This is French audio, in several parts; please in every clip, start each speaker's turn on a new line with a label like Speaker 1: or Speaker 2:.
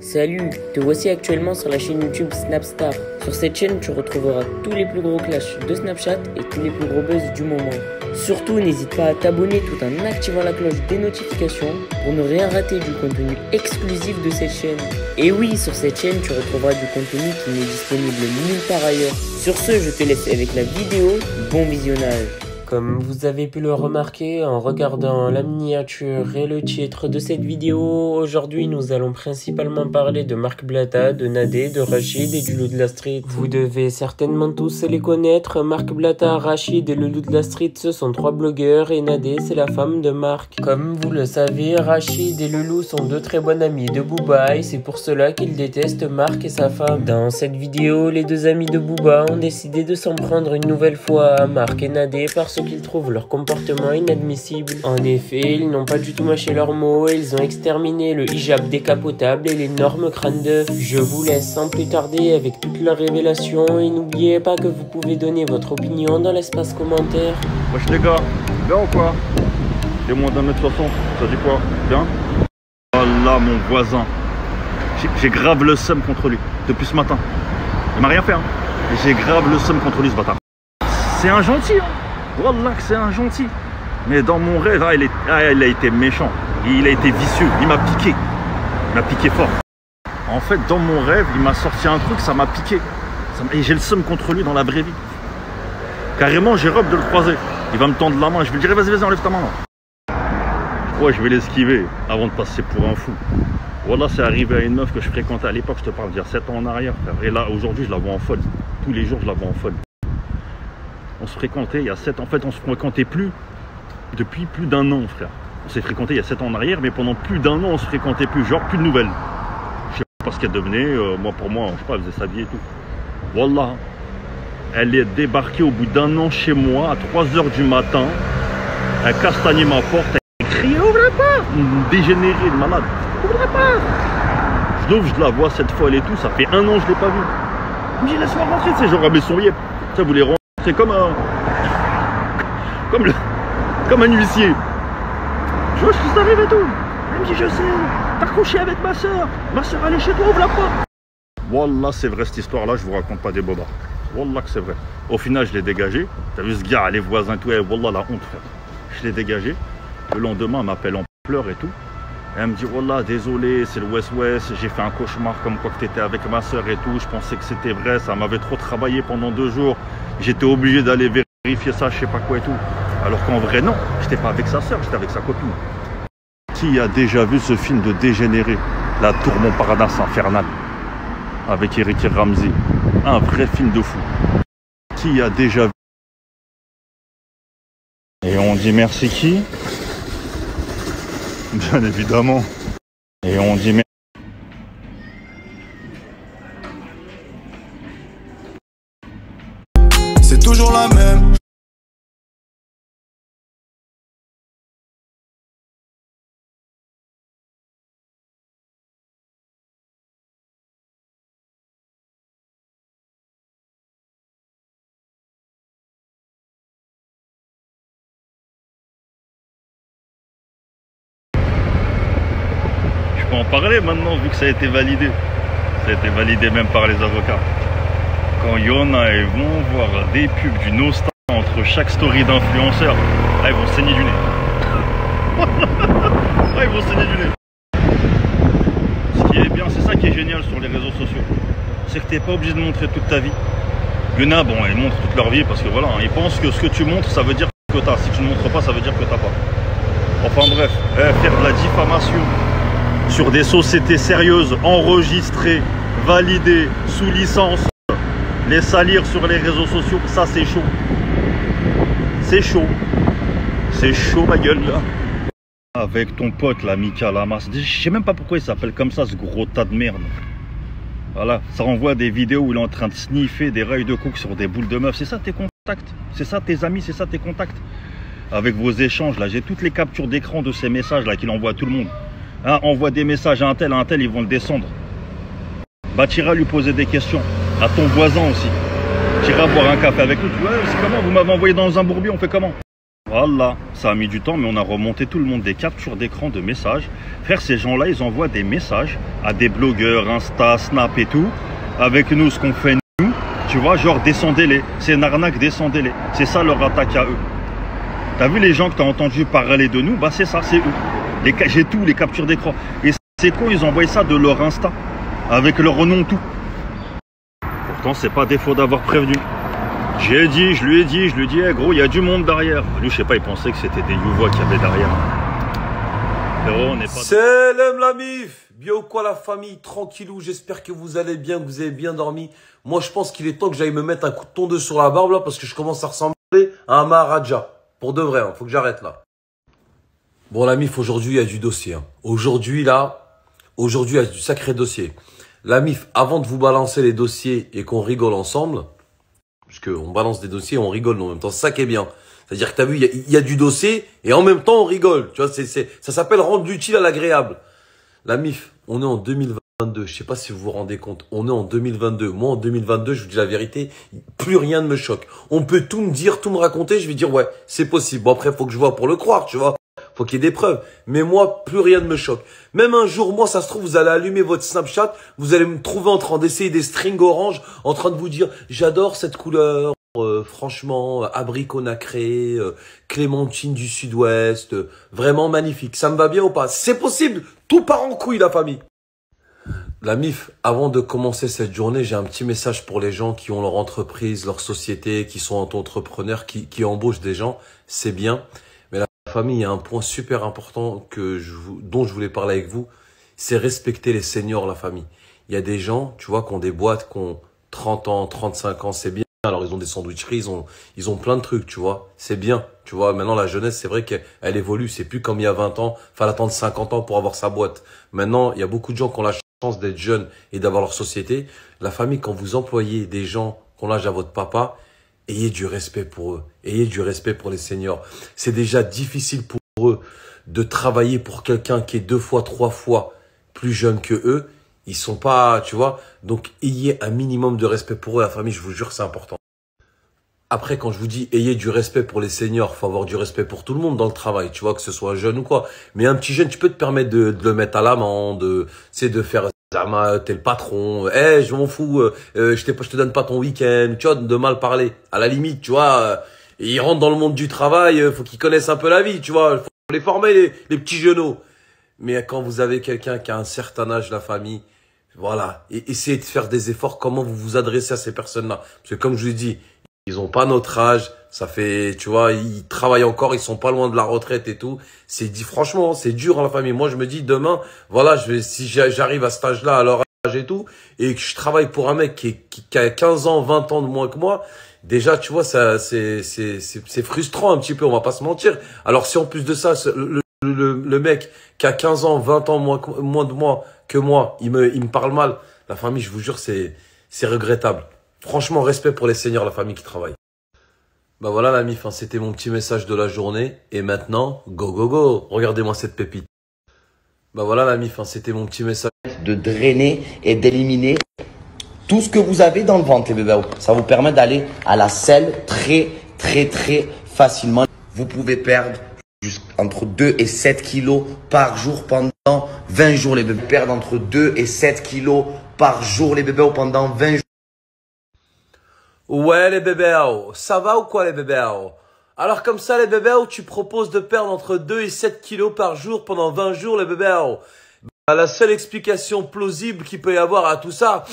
Speaker 1: Salut, te voici actuellement sur la chaîne YouTube Snapstar. Sur cette chaîne, tu retrouveras tous les plus gros clashs de Snapchat et tous les plus gros buzz du moment. Surtout, n'hésite pas à t'abonner tout en activant la cloche des notifications pour ne rien rater du contenu exclusif de cette chaîne. Et oui, sur cette chaîne, tu retrouveras du contenu qui n'est disponible nulle part ailleurs. Sur ce, je te laisse avec la vidéo. Bon visionnage. Comme vous avez pu le remarquer en regardant la miniature et le titre de cette vidéo, aujourd'hui nous allons principalement parler de Marc Blatta, de Nadé, de Rachid et du Loup de la Street. Vous devez certainement tous les connaître. Marc Blatta, Rachid et le Loup de la Street, ce sont trois blogueurs et Nadé, c'est la femme de Marc. Comme vous le savez, Rachid et le Loup sont deux très bons amis de Booba et c'est pour cela qu'ils détestent Marc et sa femme. Dans cette vidéo, les deux amis de Booba ont décidé de s'en prendre une nouvelle fois à Marc et Nadé parce qu'ils trouvent leur comportement inadmissible. En effet, ils n'ont pas du tout mâché leurs mots et ils ont exterminé le hijab décapotable et l'énorme crâne d'œuf. Je vous laisse sans plus tarder avec toutes leurs révélations et n'oubliez pas que vous pouvez donner votre opinion dans l'espace commentaire.
Speaker 2: Wesh les gars, bien ou quoi? T'es moins d'1m60, ça dit quoi? Bien? Voilà mon voisin. J'ai grave le seum contre lui depuis ce matin. Il m'a rien fait hein. J'ai grave le seum contre lui ce bâtard. C'est un gentil hein. Wallah que c'est un gentil. Mais dans mon rêve, il a été méchant. Il a été vicieux. Il m'a piqué. Il m'a piqué fort. En fait, dans mon rêve, il m'a sorti un truc, ça m'a piqué. Et j'ai le seum contre lui dans la vraie vie. Carrément, j'ai robe de le croiser. Il va me tendre la main. Je vais lui dire, vas-y, enlève ta main. Je crois que je vais l'esquiver avant de passer pour un fou. Wallah, c'est arrivé à une meuf que je fréquentais à l'époque. Je te parle d'il y a 7 ans en arrière. Frère. Et là, aujourd'hui, je la vois en folle. Tous les jours, je la vois en folle. On se fréquentait il y a 7 ans. En fait, on se fréquentait plus depuis plus d'1 an, frère. On s'est fréquenté il y a 7 ans en arrière, mais pendant plus d'1 an, on se fréquentait plus. Genre, plus de nouvelles. Je sais pas ce qu'elle devenait. Moi, pour moi, je sais pas, elle faisait sa vie et tout. Wallah, elle est débarquée au bout d'1 an chez moi à 3 h du matin. Elle castagnait ma porte. Elle criait, ouvre la porte! Une dégénérée, de malade. Ouvre la porte! Je l'ouvre, je la vois cette folle et tout. Ça fait 1 an, je l'ai pas vue. Elle me dit, laisse-moi rentrer. C'est genre, mais son yep. Ça voulait rentrer. C'est comme un huissier. Je vois ce qui t'arrive et tout. Elle me dit je sais, t'as couché avec ma soeur elle est chez toi, ouvre la porte. Wallah c'est vrai cette histoire là, je vous raconte pas des bobards. Wallah que c'est vrai. Au final je l'ai dégagé. T'as vu ce gars, les voisins et tout, wallah la honte frère. Je l'ai dégagé. Le lendemain elle m'appelle en pleurs et tout. Elle me dit wallah désolé c'est le West-West, j'ai fait un cauchemar comme quoi que t'étais avec ma soeur et tout. Je pensais que c'était vrai, ça m'avait trop travaillé pendant 2 jours. J'étais obligé d'aller vérifier ça, je sais pas quoi et tout. Alors qu'en vrai, non, j'étais pas avec sa soeur, j'étais avec sa copine. Qui a déjà vu ce film de dégénéré, La Tour Montparnasse infernale, avec Eric Ramsey? Un vrai film de fou. Qui a déjà vu? Et on dit merci qui? Bien évidemment. Et on dit merci.
Speaker 3: C'est toujours la même.
Speaker 2: Je peux en parler maintenant vu que ça a été validé. Ça a été validé même par les avocats. Quand il y en a, ils vont voir des pubs du Nostra entre chaque story d'influenceur, là ils vont saigner du nez. Là ils vont saigner du nez. Ce qui est bien, c'est ça qui est génial sur les réseaux sociaux. C'est que tu n'es pas obligé de montrer toute ta vie. Il y en a, bon, ils montrent toute leur vie parce que voilà, ils pensent que ce que tu montres, ça veut dire que tu as. Si tu ne montres pas, ça veut dire que tu n'as pas. Enfin bref, faire de la diffamation sur des sociétés sérieuses, enregistrées, validées, sous licence. Les salir sur les réseaux sociaux, ça c'est chaud. C'est chaud. C'est chaud ma gueule là. Avec ton pote là, Mika Lamas. Je sais même pas pourquoi il s'appelle comme ça ce gros tas de merde. Voilà, ça renvoie des vidéos où il est en train de sniffer des rails de coke sur des boules de meufs. C'est ça tes contacts. C'est ça tes amis, c'est ça tes contacts. Avec vos échanges là, j'ai toutes les captures d'écran de ces messages là qu'il envoie à tout le monde. Hein, envoie des messages à un tel, ils vont le descendre. Bah t'iras lui poser des questions. À ton voisin aussi. T'iras boire un café avec lui. Ouais, c'est comment? Vous m'avez envoyé dans un bourbier, on fait comment? Voilà, ça a mis du temps, mais on a remonté tout le monde des captures d'écran de messages. Frère, ces gens-là, ils envoient des messages à des blogueurs, Insta, Snap et tout. Avec nous, ce qu'on fait nous, tu vois, genre descendez-les. C'est une arnaque, descendez-les. C'est ça leur attaque à eux. T'as vu les gens que t'as entendu parler de nous? Bah c'est ça, c'est eux. J'ai tout, les captures d'écran. Et c'est quoi, ils envoient ça de leur Insta. Avec leur nom, tout. Pourtant, c'est pas défaut d'avoir prévenu. J'ai dit, je lui ai dit, hey, gros, il y a du monde derrière. Lui, je sais pas, il pensait que c'était des Youvois qu'il y avait derrière. Frérot, on n'est pas...
Speaker 4: Salam la mif. Bien ou quoi la famille? Tranquillou, j'espère que vous allez bien, que vous avez bien dormi. Moi, je pense qu'il est temps que j'aille me mettre un coup de tondeuse sur la barbe, là, parce que je commence à ressembler à un Maharaja. Pour de vrai, hein, faut que j'arrête, là. Bon, la mif, aujourd'hui, il y a du dossier. Hein. Aujourd'hui, il y a du sacré dossier. La mif, avant de vous balancer les dossiers et qu'on rigole ensemble... Parce qu'on balance des dossiers et on rigole en même temps. C'est ça qui est bien. C'est-à-dire que t'as vu, il y a du dossier et en même temps on rigole. Tu vois, ça s'appelle rendre l'utile à l'agréable. La mif, on est en 2022. Je sais pas si vous vous rendez compte. On est en 2022. Moi, en 2022, je vous dis la vérité, plus rien ne me choque. On peut tout me dire, tout me raconter. Je vais dire, ouais, c'est possible. Bon, après, faut que je vois pour le croire, tu vois. Faut qu'il y ait des preuves. Mais moi, plus rien ne me choque. Même un jour, moi, ça se trouve, vous allez allumer votre Snapchat, vous allez me trouver en train d'essayer des strings orange, en train de vous dire, j'adore cette couleur, franchement, abricot nacré, clémentine du sud-ouest, vraiment magnifique. Ça me va bien ou pas? C'est possible. Tout part en couille, la famille. La mif, avant de commencer cette journée, j'ai un petit message pour les gens qui ont leur entreprise, leur société, qui sont entrepreneurs, qui embauchent des gens. C'est bien. Famille, il y a un point super important dont je voulais parler avec vous, c'est respecter les seniors, la famille. Il y a des gens, tu vois, qui ont des boîtes, qui ont 30 ans, 35 ans, c'est bien. Alors, ils ont des sandwicheries, ils ont plein de trucs, tu vois. C'est bien, tu vois. Maintenant, la jeunesse, c'est vrai qu'elle évolue. C'est plus comme il y a 20 ans, fallait attendre 50 ans pour avoir sa boîte. Maintenant, il y a beaucoup de gens qui ont la chance d'être jeunes et d'avoir leur société. La famille, quand vous employez des gens qui ont l'âge à votre papa, ayez du respect pour eux. Ayez du respect pour les seniors. C'est déjà difficile pour eux de travailler pour quelqu'un qui est 2 fois, 3 fois plus jeune que eux. Ils sont pas, tu vois. Donc, ayez un minimum de respect pour eux. La famille, je vous jure, c'est important. Après, quand je vous dis ayez du respect pour les seniors, faut avoir du respect pour tout le monde dans le travail. Tu vois, que ce soit jeune ou quoi. Mais un petit jeune, tu peux te permettre de le mettre à l'amende, de faire... T'es le patron, je m'en fous, je te donne pas ton week-end, tu vois, de mal parler. À la limite, tu vois, ils rentrent dans le monde du travail, faut qu'ils connaissent un peu la vie, tu vois, faut les former, les petits genoux. Mais quand vous avez quelqu'un qui a un certain âge, la famille, voilà, et essayez de faire des efforts, comment vous vous adressez à ces personnes-là. Parce que comme je vous l'ai dit, ils ont pas notre âge, ça fait, tu vois, ils travaillent encore, ils sont pas loin de la retraite et tout. C'est dit, franchement, c'est dur la famille. Moi, je me dis, demain, voilà, si j'arrive à cet âge-là, à leur âge et tout, et que je travaille pour un mec qui a 15 ans, 20 ans de moins que moi, déjà, tu vois, ça, c'est frustrant un petit peu, on va pas se mentir. Alors, si en plus de ça, le mec qui a 15 ans, 20 ans moins de moi que moi, il me parle mal, la famille, je vous jure, c'est regrettable. Franchement, respect pour les seniors, la famille qui travaille. Bah voilà la mif, hein, c'était mon petit message de la journée. Et maintenant, go go go, regardez-moi cette pépite. Bah voilà la mif, hein, c'était mon petit message.
Speaker 5: De drainer et d'éliminer tout ce que vous avez dans le ventre, les bébés. Ça vous permet d'aller à la selle très facilement. Vous pouvez perdre entre 2 et 7 kilos par jour pendant 20 jours, les bébés. Perdre entre 2 et 7 kilos par jour, les bébés, pendant 20 jours.
Speaker 4: Ouais les bébés, ça va ou quoi les bébés? Alors comme ça les bébés, tu proposes de perdre entre 2 et 7 kilos par jour pendant 20 jours les bébés. Bah, la seule explication plausible qu'il peut y avoir à tout ça,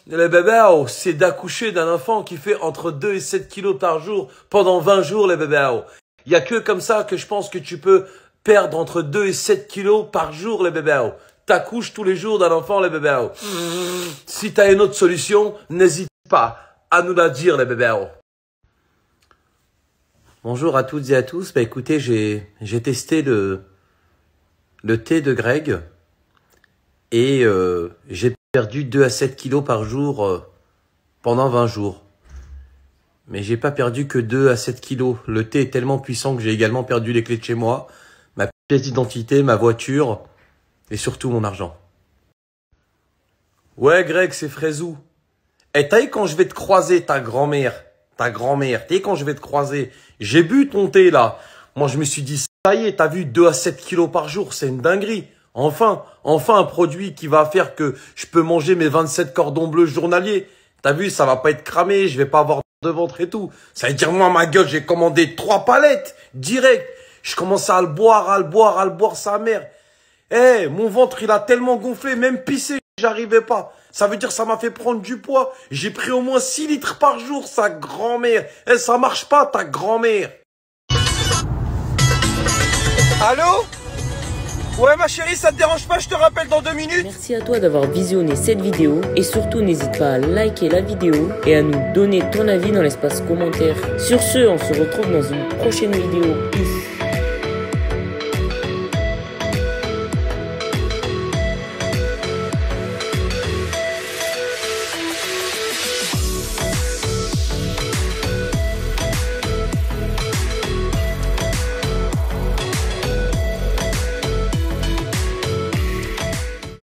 Speaker 4: les bébés, c'est d'accoucher d'un enfant qui fait entre 2 et 7 kilos par jour pendant 20 jours les bébés. Il y a que comme ça que je pense que tu peux perdre entre 2 et 7 kilos par jour les bébés. T'accouches tous les jours d'un enfant les bébés. Si t'as une autre solution, n'hésite pas à nous la dire, les bébés. Bonjour à toutes et à tous. Bah écoutez, j'ai testé le thé de Greg et j'ai perdu 2 à 7 kilos par jour pendant 20 jours. Mais j'ai pas perdu que 2 à 7 kilos. Le thé est tellement puissant que j'ai également perdu les clés de chez moi, ma pièce d'identité, ma voiture et surtout mon argent. Ouais Greg, c'est Fraisou. Et t'as vu quand je vais te croiser ta grand-mère, ta grand-mère. Tu sais, quand je vais te croiser, j'ai bu ton thé, là. Moi, je me suis dit, ça y est, t'as vu, 2 à 7 kilos par jour, c'est une dinguerie. Enfin un produit qui va faire que je peux manger mes 27 cordons bleus journaliers. T'as vu, ça va pas être cramé, je vais pas avoir de ventre et tout. Ça veut dire, moi, ma gueule, j'ai commandé 3 palettes, direct. Je commençais à le boire, sa mère. Eh, mon ventre, il a tellement gonflé, même pisser, j'arrivais pas. Ça veut dire, ça m'a fait prendre du poids. J'ai pris au moins 6 litres par jour, sa grand-mère. Eh, ça marche pas, ta grand-mère. Allô? Ouais, ma chérie, ça te dérange pas, je te rappelle dans 2 minutes.
Speaker 1: Merci à toi d'avoir visionné cette vidéo et surtout n'hésite pas à liker la vidéo et à nous donner ton avis dans l'espace commentaire. Sur ce, on se retrouve dans une prochaine vidéo. Peace.